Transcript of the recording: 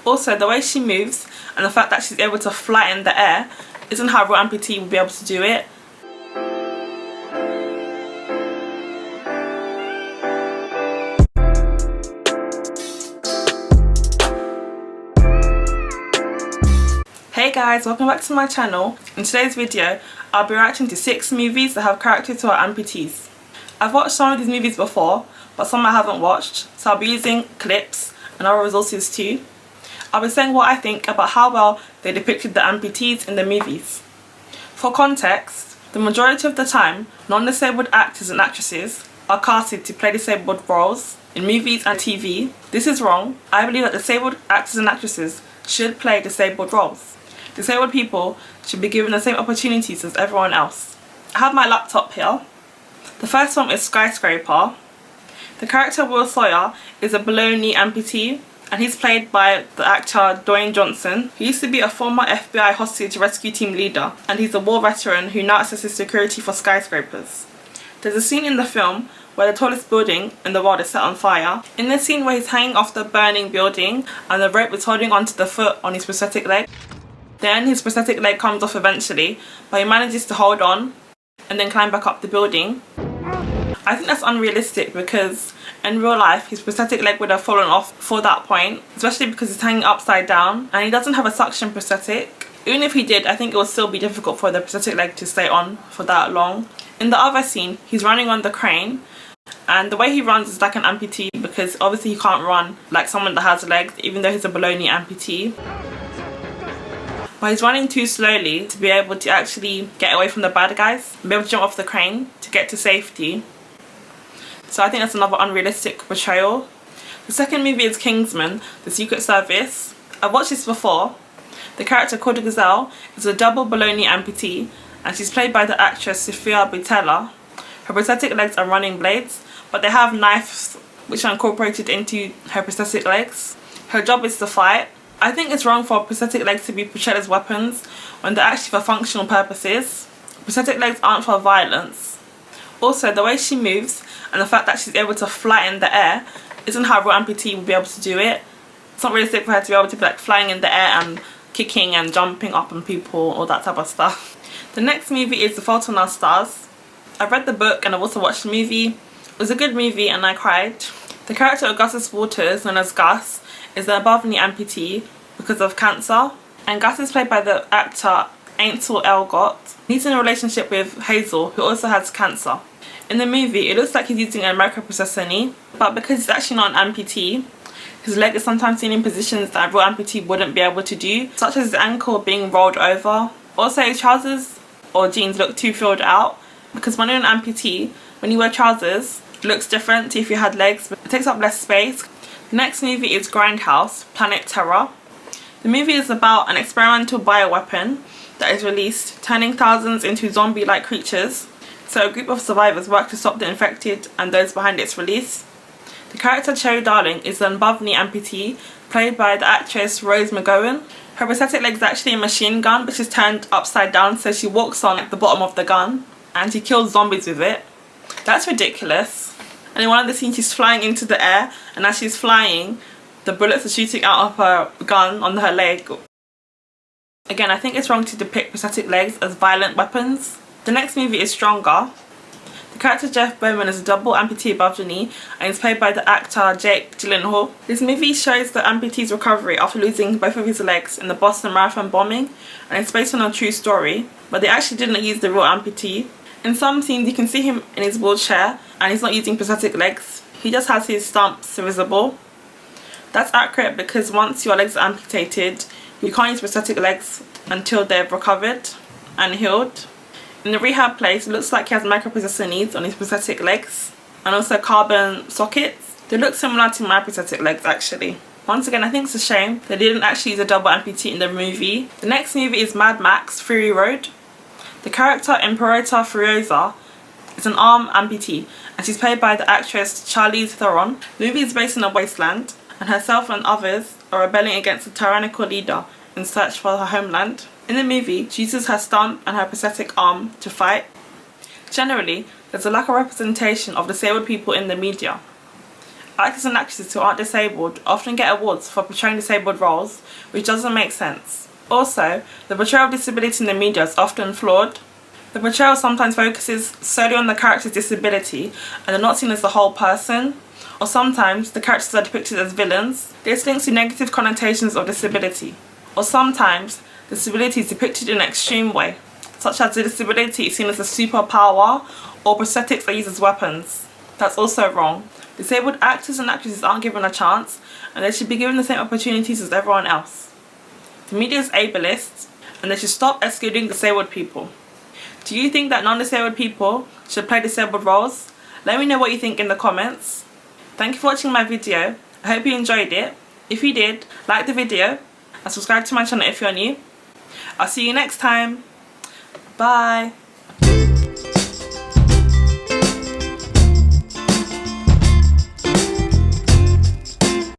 Also, the way she moves and the fact that she's able to fly in the air isn't how a real amputee would be able to do it. Hey guys, welcome back to my channel. In today's video, I'll be reacting to 6 movies that have characters who are amputees. I've watched some of these movies before, but some I haven't watched, so I'll be using clips and other resources too. I'll be saying what I think about how well they depicted the amputees in the movies. For context, the majority of the time, non-disabled actors and actresses are casted to play disabled roles in movies and TV. This is wrong. I believe that disabled actors and actresses should play disabled roles. Disabled people should be given the same opportunities as everyone else. I have my laptop here. The first one is Skyscraper. The character Will Sawyer is a below-knee amputee, and he's played by the actor Dwayne Johnson. He used to be a former FBI hostage rescue team leader, and he's a war veteran who now assesses security for skyscrapers. There's a scene in the film where the tallest building in the world is set on fire. In this scene where he's hanging off the burning building and the rope is holding onto the foot on his prosthetic leg. Then his prosthetic leg comes off eventually, but he manages to hold on and then climb back up the building. I think that's unrealistic because in real life his prosthetic leg would have fallen off for that point, especially because he's hanging upside down and he doesn't have a suction prosthetic. Even if he did, I think it would still be difficult for the prosthetic leg to stay on for that long. In the other scene, he's running on the crane, and the way he runs is like an amputee because obviously he can't run like someone that has legs, even though he's a below-knee amputee. But he's running too slowly to be able to actually get away from the bad guys and be able to jump off the crane to get to safety. So I think that's another unrealistic portrayal. The second movie is Kingsman, The Secret Service. I've watched this before. The character called Gazelle is a double below-knee amputee, and she's played by the actress Sophia Boutella. Her prosthetic legs are running blades, but they have knives which are incorporated into her prosthetic legs. Her job is to fight. I think it's wrong for prosthetic legs to be portrayed as weapons when they're actually for functional purposes. Prosthetic legs aren't for violence. Also, the way she moves and the fact that she's able to fly in the air isn't how a real amputee would be able to do it. It's not realistic for her to be able to be like flying in the air and kicking and jumping up on people, all that type of stuff. The next movie is The Fault in Our Stars. I've read the book and I've also watched the movie. It was a good movie and I cried. The character Augustus Waters, known as Gus, is an above-knee amputee because of cancer, and Gus is played by the actor Ansel Elgort. He's in a relationship with Hazel, who also has cancer. In the movie, it looks like he's using a microprocessor knee, but because he's actually not an amputee, his leg is sometimes seen in positions that a real amputee wouldn't be able to do, such as his ankle being rolled over. Also, his trousers or jeans look too filled out, because when you're an amputee, when you wear trousers, it looks different to if you had legs, but it takes up less space. The next movie is Grindhouse, Planet Terror. The movie is about an experimental bioweapon that is released, turning thousands into zombie-like creatures. So a group of survivors work to stop the infected and those behind its release. The character Cherry Darling is an above-knee amputee, played by the actress Rose McGowan. Her prosthetic leg is actually a machine gun, which is turned upside down, so she walks on the bottom of the gun and she kills zombies with it. That's ridiculous. And in one of the scenes she's flying into the air, and as she's flying, the bullets are shooting out of her gun on her leg. Again, I think it's wrong to depict prosthetic legs as violent weapons. The next movie is Stronger. The character Jeff Bowman is a double amputee above the knee and is played by the actor Jake Gyllenhaal. This movie shows the amputee's recovery after losing both of his legs in the Boston Marathon bombing, and it's based on a true story, but they actually didn't use the real amputee. In some scenes you can see him in his wheelchair and he's not using prosthetic legs. He just has his stumps visible. That's accurate because once your legs are amputated, you can't use prosthetic legs until they've recovered and healed. In the rehab place, it looks like he has microprocessor knees on his prosthetic legs and also carbon sockets. They look similar to my prosthetic legs actually. Once again, I think it's a shame they didn't actually use a double amputee in the movie. The next movie is Mad Max Fury Road. The character Imperator Furiosa is an arm amputee, and she's played by the actress Charlize Theron. The movie is based in a wasteland, and herself and others are rebelling against a tyrannical leader in search for her homeland. In the movie, she uses her stump and her prosthetic arm to fight. Generally, there's a lack of representation of disabled people in the media. Actors and actresses who aren't disabled often get awards for portraying disabled roles, which doesn't make sense. Also, the portrayal of disability in the media is often flawed. The portrayal sometimes focuses solely on the character's disability and are not seen as the whole person, or sometimes the characters are depicted as villains. This links to negative connotations of disability. Or sometimes, disability is depicted in an extreme way, such as the disability is seen as a superpower or prosthetics are used as weapons. That's also wrong. Disabled actors and actresses aren't given a chance, and they should be given the same opportunities as everyone else. The media is ableist, and they should stop excluding disabled people. Do you think that non-disabled people should play disabled roles? Let me know what you think in the comments. Thank you for watching my video. I hope you enjoyed it. If you did, like the video and subscribe to my channel if you're new. I'll see you next time. Bye.